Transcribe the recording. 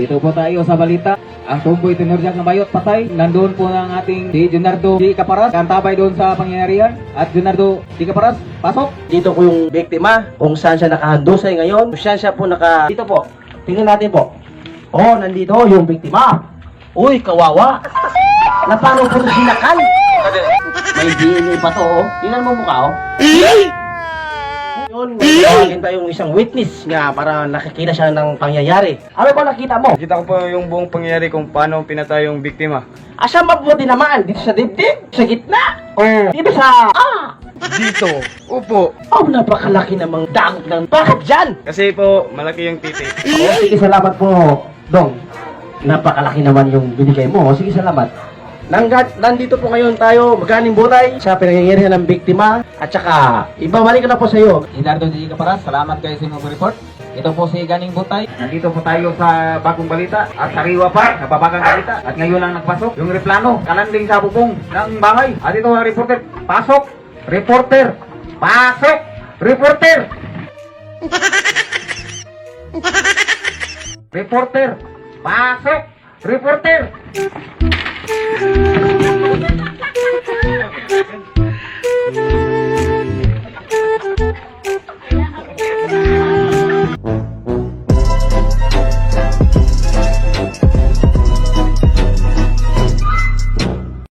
Dito po tayo sa balita. Ang tumboy tinurjak na bayot patay. Nandun po ng ating si Junardo Di Caparas. Kantabay doon sa pangyayarihan. At Junardo Di Caparas, pasok. Dito po yung biktima, kung saan siya nakahandusay ngayon, kung saan siya po dito po. Tingnan natin po. Oh, nandito yung biktima. Uy, kawawa. Na paano po sinakal? May DNA pa to, oh. Tingnan mo mukha, oh. Yun, tawagin tayong isang witness nga para nakikita siya ng pangyayari. Ano ba nakita mo? Kita ko po yung buong pangyayari kung paano pinatay yung biktima. Asa mabuti naman? Dito sa dibdib? Sa gitna? O dito sa... Dito. Upo. Oh, napakalaki namang dagot ng... Bakit dyan? Kasi po, malaki yung titi. Oh, sige, salamat po, Dong. Napakalaki naman yung binigay mo. Sige, salamat. Nandito po ngayon tayo, magaling buhay sa pinangyayarihan ng biktima. At saka, ibabalik ko na po sa iyo. Junardo Di Caparas, salamat kayo sa inyong report. Ito po si Ganing Butay. Nandito po tayo sa bagong balita. At sariwa pa, sa babagang balita. At ngayon lang nagpasok. Yung replano, kalanding sa bubong ng bahay. At ito ang reporter, pasok! Reporter! Pasok! Reporter! Reporter! Pasok! Reporter!